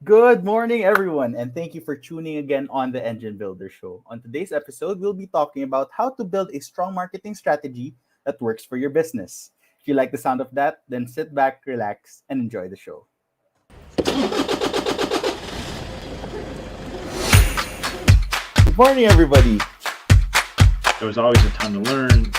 Good morning, everyone, and thank you for tuning again on the Engine Builder Show. On today's episode, we'll be talking about how to build a strong marketing strategy that works for your business. If you like the sound of that, then sit back, relax, and enjoy the show. Good morning, everybody. There was always a ton to learn.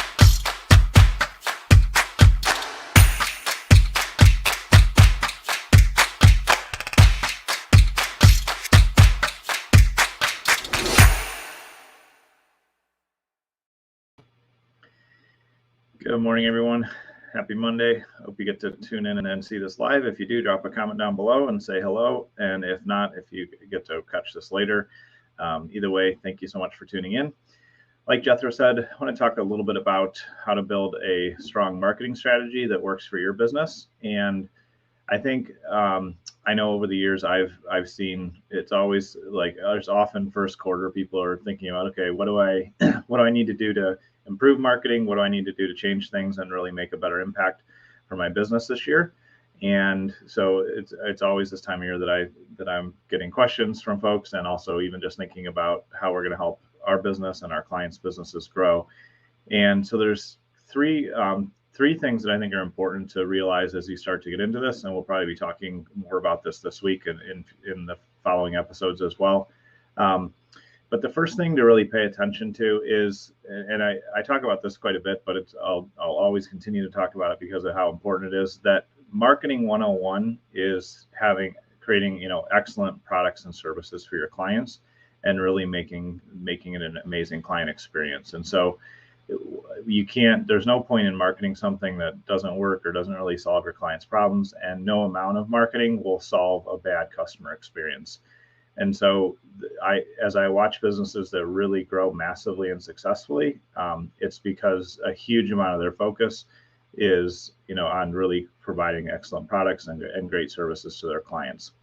Good morning, everyone. Happy Monday. Hope you get to tune in and see this live. If you do, drop a comment down below and say hello. And if not, if you get to catch this later, either way, thank you so much for tuning in. Like Jethro said, I want to talk a little bit about how to build a strong marketing strategy that works for your business. And I think I know over the years I've seen it's always like there's often first quarter people are thinking about, okay, what do I what do I need to do to improve marketing? What do I need to do to change things and really make a better impact for my business this year? And so it's always this time of year that I'm getting questions from folks, and also even just thinking about how we're going to help our business and our clients' businesses grow. And so there's three things that I think are important to realize as you start to get into this, and we'll probably be talking more about this week and in the following episodes as well. Um, but the first thing to really pay attention to is, and I talk about this quite a bit, but I'll always continue to talk about it because of how important it is, that marketing 101 is creating excellent products and services for your clients and really making it an amazing client experience. And so there's no point in marketing something that doesn't work or doesn't really solve your client's problems, and no amount of marketing will solve a bad customer experience. And so as I watch businesses that really grow massively and successfully, it's because a huge amount of their focus is on really providing excellent products and great services to their clients.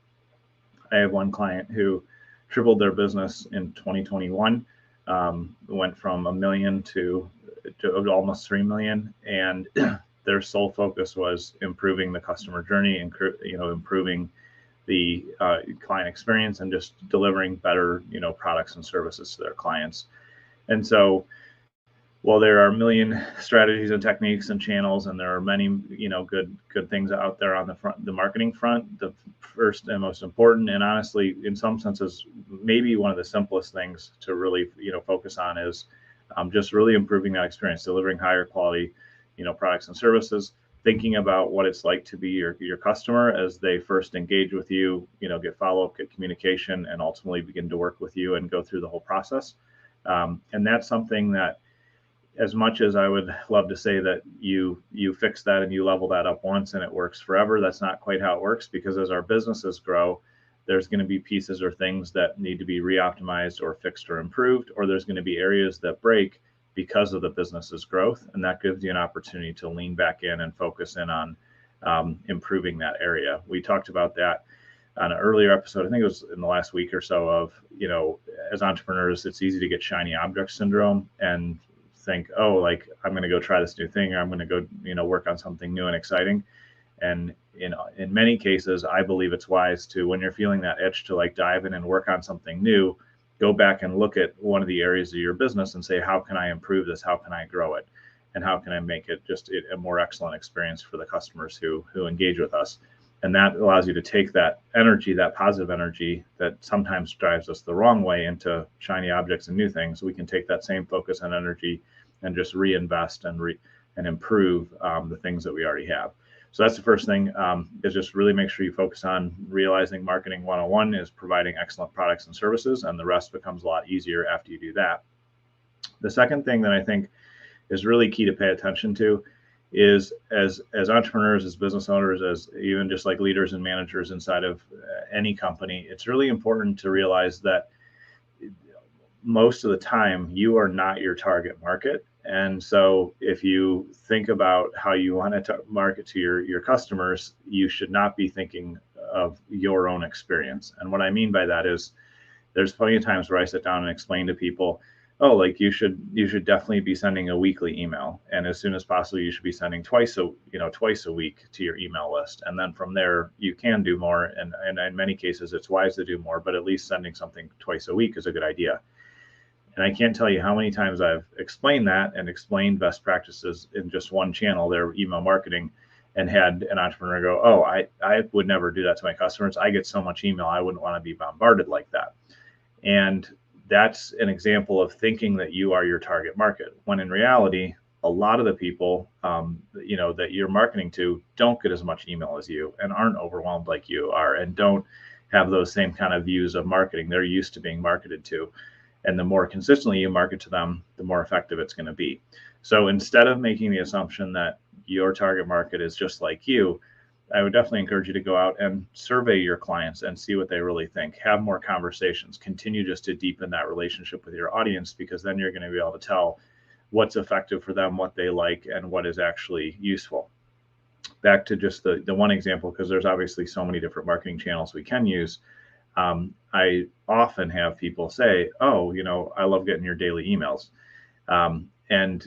I have one client who tripled their business in 2021, went from a million to almost 3 million, and their sole focus was improving the customer journey and improving the client experience and just delivering better products and services to their clients. And so while there are a million strategies and techniques and channels, and there are many good things out there on the marketing front, the first and most important, and honestly in some senses maybe one of the simplest things to really focus on is just really improving that experience, delivering higher quality products and services, thinking about what it's like to be your customer as they first engage with you, get follow-up, get communication, and ultimately begin to work with you and go through the whole process. And that's something that, as much as I would love to say that you fix that and you level that up once and it works forever, that's not quite how it works, because as our businesses grow, there's going to be pieces or things that need to be re-optimized or fixed or improved, or there's going to be areas that break because of the business's growth, and that gives you an opportunity to lean back in and focus in on improving that area. We talked about that on an earlier episode, I think it was in the last week or so, of as entrepreneurs, it's easy to get shiny object syndrome and think, oh, like I'm going to go try this new thing, or I'm going to go work on something new and exciting. And in many cases, I believe it's wise to, when you're feeling that itch to like dive in and work on something new, go back and look at one of the areas of your business and say, how can I improve this? How can I grow it? And how can I make it just a more excellent experience for the customers who engage with us? And that allows you to take that energy, that positive energy that sometimes drives us the wrong way into shiny objects and new things. We can take that same focus and energy and just reinvest and improve the things that we already have. So that's the first thing, is just really make sure you focus on realizing marketing 101 is providing excellent products and services, and the rest becomes a lot easier after you do that. The second thing that I think is really key to pay attention to is, as entrepreneurs, as business owners, as even just like leaders and managers inside of any company, it's really important to realize that most of the time you are not your target market. And so if you think about how you want to market to your customers, you should not be thinking of your own experience. And what I mean by that is there's plenty of times where I sit down and explain to people oh, like you should definitely be sending a weekly email, and as soon as possible you should be sending twice a week to your email list, and then from there you can do more, and in many cases it's wise to do more, but at least sending something twice a week is a good idea. And I can't tell you how many times I've explained that and explained best practices in just one channel, their email marketing, and had an entrepreneur go, oh, I would never do that to my customers. I get so much email, I wouldn't want to be bombarded like that. And that's an example of thinking that you are your target market, when in reality, a lot of the people that you're marketing to don't get as much email as you and aren't overwhelmed like you are and don't have those same kind of views of marketing they're used to being marketed to. And the more consistently you market to them, the more effective it's going to be. So instead of making the assumption that your target market is just like you, I would definitely encourage you to go out and survey your clients and see what they really think. Have more conversations. Continue just to deepen that relationship with your audience, because then you're going to be able to tell what's effective for them, what they like, and what is actually useful. Back to just the one example, because there's obviously so many different marketing channels we can use. I often have people say, oh, I love getting your daily emails. And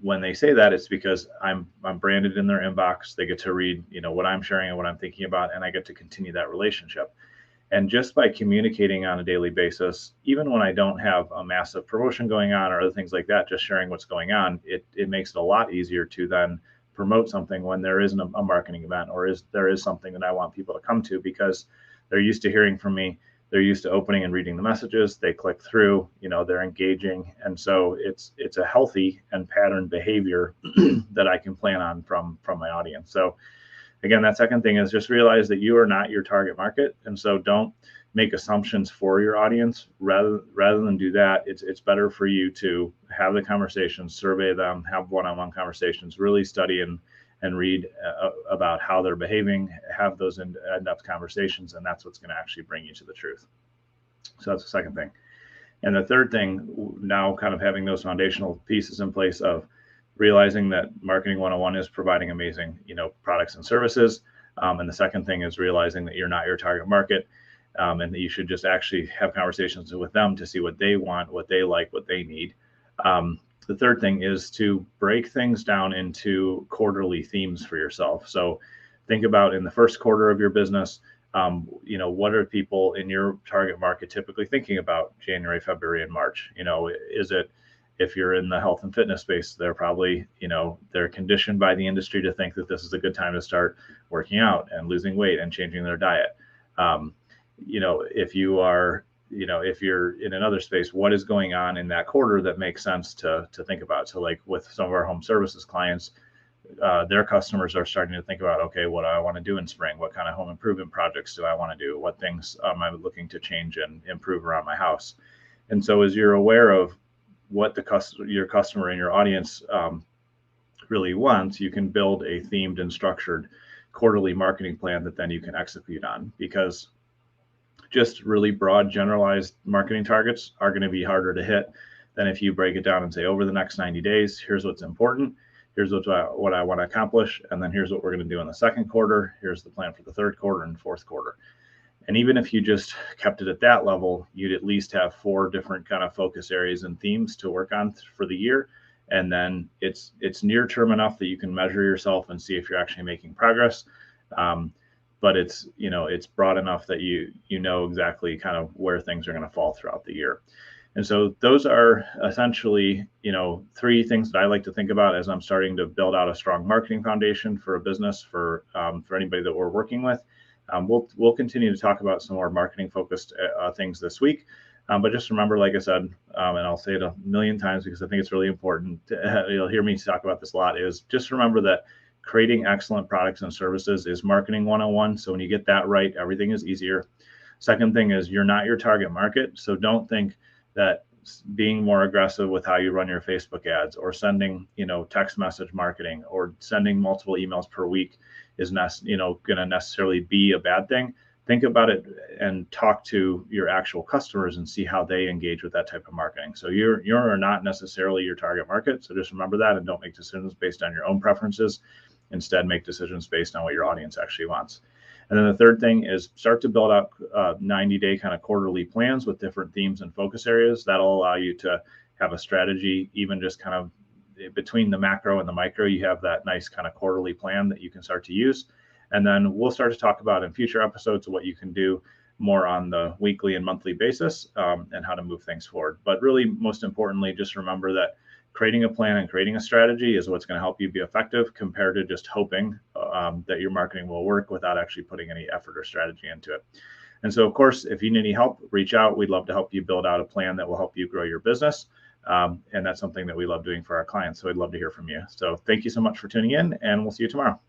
when they say that, it's because I'm branded in their inbox. They get to read, what I'm sharing and what I'm thinking about, and I get to continue that relationship. And just by communicating on a daily basis, even when I don't have a massive promotion going on or other things like that, just sharing what's going on, it makes it a lot easier to then promote something when there isn't a marketing event, or there is something that I want people to come to, because they're used to hearing from me. They're used to opening and reading the messages. They click through, they're engaging. And so it's a healthy and patterned behavior that I can plan on from my audience. So again, that second thing is just realize that you are not your target market. And so don't make assumptions for your audience. Rather than do that, it's better for you to have the conversations, survey them, have one-on-one conversations, really study and read about how they're behaving, have those in-depth conversations, and that's what's going to actually bring you to the truth. So that's the second thing. And the third thing, now kind of having those foundational pieces in place of realizing that marketing 101 is providing amazing, products and services. And the second thing is realizing that you're not your target market, and that you should just actually have conversations with them to see what they want, what they like, what they need. The third thing is to break things down into quarterly themes for yourself. So think about in the first quarter of your business, what are people in your target market typically thinking about January, February, and March? Is it, if you're in the health and fitness space, they're probably, they're conditioned by the industry to think that this is a good time to start working out and losing weight and changing their diet. If you are, if you're in another space, what is going on in that quarter that makes sense to think about? So like with some of our home services clients, their customers are starting to think about, okay, what do I want to do in spring? What kind of home improvement projects do I want to do? What things am I looking to change and improve around my house? And so as you're aware of what your customer and your audience really wants, you can build a themed and structured quarterly marketing plan that then you can execute on, because just really broad generalized marketing targets are going to be harder to hit than if you break it down and say, over the next 90 days, here's what's important, here's what I want to accomplish, and then here's what we're going to do in the second quarter, here's the plan for the third quarter and fourth quarter. And even if you just kept it at that level, you'd at least have 4 different kind of focus areas and themes to work on for the year. And then it's near term enough that you can measure yourself and see if you're actually making progress. But it's broad enough that you know exactly kind of where things are going to fall throughout the year. And so those are essentially, 3 things that I like to think about as I'm starting to build out a strong marketing foundation for a business, for anybody that we're working with. We'll continue to talk about some more marketing focused things this week. But just remember, like I said, and I'll say it a million times because I think it's really important, you'll hear me talk about this a lot, is just remember that creating excellent products and services is marketing 101. So when you get that right, everything is easier. Second thing is you're not your target market. So don't think that being more aggressive with how you run your Facebook ads, or sending, text message marketing, or sending multiple emails per week is going to necessarily be a bad thing. Think about it and talk to your actual customers and see how they engage with that type of marketing. So you're not necessarily your target market. So just remember that, and don't make decisions based on your own preferences. Instead, make decisions based on what your audience actually wants. And then the third thing is start to build out 90-day kind of quarterly plans with different themes and focus areas. That'll allow you to have a strategy, even just kind of between the macro and the micro, you have that nice kind of quarterly plan that you can start to use. And then we'll start to talk about in future episodes what you can do more on the weekly and monthly basis, and how to move things forward. But really, most importantly, just remember that creating a plan and creating a strategy is what's going to help you be effective, compared to just hoping that your marketing will work without actually putting any effort or strategy into it. And so, of course, if you need any help, reach out. We'd love to help you build out a plan that will help you grow your business. And that's something that we love doing for our clients. So I'd love to hear from you. So thank you so much for tuning in, and we'll see you tomorrow.